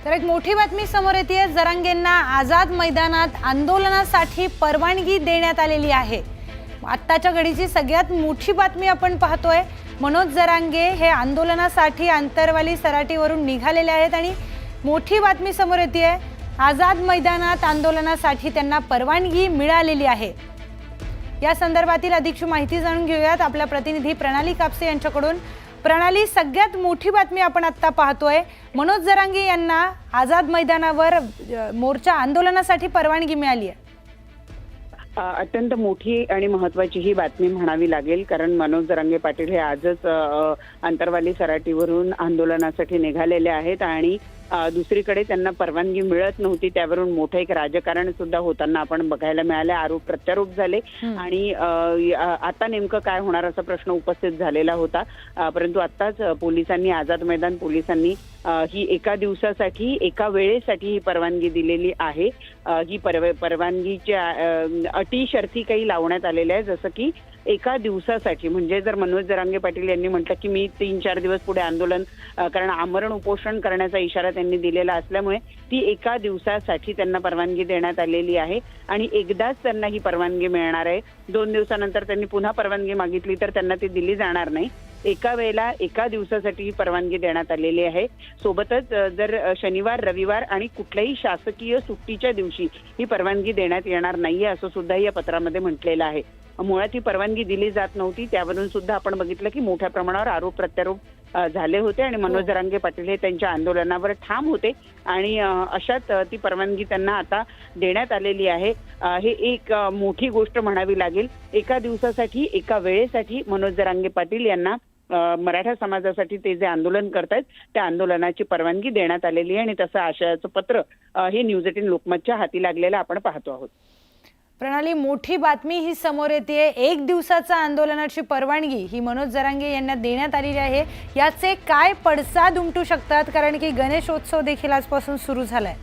तर एक मोठी बातमी समोर येते। जरांगेंना आझाद मैदानात आंदोलनासाठी परवानगी देण्यात आलेली आहे। आत्ताच्या घडीची सगळ्यात मोठी बातमी आपण पाहतोय। मनोज जरांगे हे आंदोलनासाठी आंतरवाली सराटीवरून निघालेले आहेत आणि मोठी बातमी समोर येते। आझाद मैदानात आंदोलनासाठी त्यांना परवानगी मिळालेली आहे। या संदर्भातील अधिकची माहिती जाणून घेऊयात आपल्या प्रतिनिधी प्रणाली कापसे यांच्याकडून। प्रणाली, सगळ्यात मोठी बातमी आपण आता पाहतोय। मनोज जरांगे यांना आझाद मैदानावर मोर्चा आंदोलनासाठी परवानगी मिळाली आहे। अत्यंत मोठी आणि महत्त्वाची ही बातमी म्हणावी लागेल, कारण मनोज जरांगे पाटील हे आजच आंतरवाली सराटीवरून आंदोलनासाठी निघालेले आहेत आणि दुसरीकडे त्यांना परवानगी मिळत नव्हती। त्यावरून मोठं एक राजकारण सुद्धा होताना आपण बघायला मिळाले। आरोप प्रत्यारोप झाले आणि आता नेमकं काय होणार असा प्रश्न उपस्थित झालेला होता। परंतु आताच पोलिसांनी, आझाद मैदान पोलिसांनी ही एका दिवसासाठी, एका वेळेसाठी ही परवानगी दिलेली आहे। ही परवानगीच्या अटी शर्ती काही लावण्यात आलेल्या आहे, जसं की एका दिवसासाठी। म्हणजे जर मनोज जरांगे पाटील यांनी म्हटलं की मी 3-4 दिवस पुढे आंदोलन कारण आमरण उपोषण करण्याचा इशारा त्यांनी दिलेला असल्यामुळे ती एका दिवसासाठी त्यांना परवानगी देण्यात आलेली आहे आणि एकदाच त्यांना ही परवानगी मिळणार आहे। 2 दिवसानंतर त्यांनी पुन्हा परवानगी मागितली तर त्यांना ती दिली जाणार नाही। एका वेळेला, एका दिवसासाठी ही परवानगी देण्यात आलेली आहे। सोबतच जर शनिवार, रविवार आणि कुठल्याही शासकीय सुट्टीच्या दिवशी ही परवानगी देण्यात येणार नाहीये, असं सुद्धा या पत्रामध्ये म्हटलेलं आहे। मुळात ही परवानगी दिली जात नव्हती, त्यावरून सुद्धा आपण बघितलं की मोठ्या प्रमाणावर आरोप प्रत्यारोप झाले होते आणि मनोज जरांगे पाटील हे त्यांच्या आंदोलनावर ठाम होते आणि अशात ती परवानगी त्यांना आता देण्यात आलेली आहे। हे एक मोठी गोष्ट म्हणावी लागेल। एका दिवसासाठी, एका वेळेसाठी मनोज जरांगे पाटील यांना मराठा समाजासाठी ते जे आंदोलन करतायत त्या आंदोलनाची परवानगी देण्यात आलेली आहे आणि तसं आशयाचं पत्र हे न्यूज 18 लोकमतच्या हाती लागलेलं आपण पाहतो आहोत। प्रणाली, मोठी बातमी ही समोर येते। एक दिवसाचा आंदोलनाची परवानगी ही मनोज जरांगे यांना देण्यात आलेली आहे। याचे काय पडसाद उमटू शकतात, कारण की गणेशोत्सव देखील आजपासून सुरू झालाय।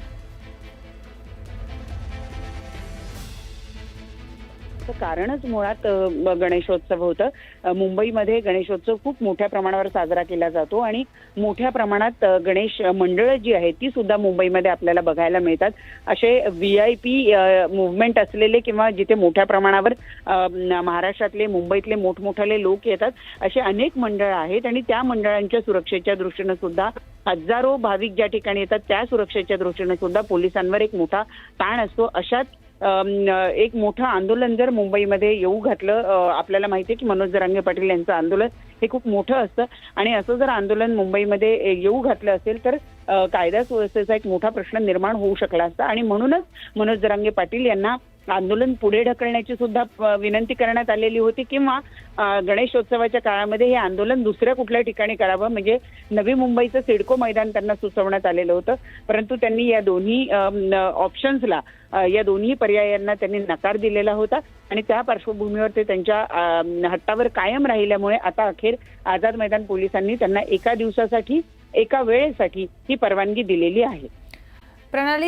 कारणच मुळात गणेशोत्सव होतं। मुंबईमध्ये गणेशोत्सव खूप मोठ्या प्रमाणावर साजरा केला जातो आणि मोठ्या प्रमाणात गणेश मंडळं जी आहेत ती सुद्धा मुंबईमध्ये आपल्याला बघायला मिळतात। असे VIP मुवमेंट असलेले किंवा जिथे मोठ्या प्रमाणावर महाराष्ट्रातले, मुंबईतले मोठमोठाले लोक येतात, असे अनेक मंडळ आहेत आणि त्या मंडळांच्या सुरक्षेच्या दृष्टीने सुद्धा हजारो भाविक ज्या ठिकाणी येतात त्या सुरक्षेच्या दृष्टीने सुद्धा पोलिसांवर एक मोठा ताण असतो। अशात एक मोठं आंदोलन जर मुंबईमध्ये येऊ घातलं, आपल्याला माहिती आहे की मनोज जरांगे पाटील यांचं आंदोलन हे खूप मोठं असतं आणि असं जर आंदोलन मुंबईमध्ये येऊ घातलं असेल तर कायदा सुव्यवस्थेचा एक मोठा प्रश्न निर्माण होऊ शकला असता आणि म्हणूनच मनोज जरांगे पाटील यांना आंदोलन पुढे ढकलण्याची सुद्धा विनंती करण्यात आलेली होती किंवा गणेशोत्सवाच्या काळामध्ये हे आंदोलन दुसऱ्या कुठल्या ठिकाणी करावं, म्हणजे नवी मुंबईचं सिडको मैदान त्यांना सुचवण्यात आलेलं होतं। परंतु त्यांनी या दोन्ही ऑप्शन्सला, या दोन्ही पर्यायांना त्यांनी नकार दिलेला होता आणि त्या पार्श्वभूमीवर ते त्यांच्या हट्टावर कायम राहिल्यामुळे आता अखेर आझाद मैदान पोलिसांनी त्यांना एका दिवसासाठी, एका वेळेसाठी ही परवानगी दिलेली आहे। प्रणाली,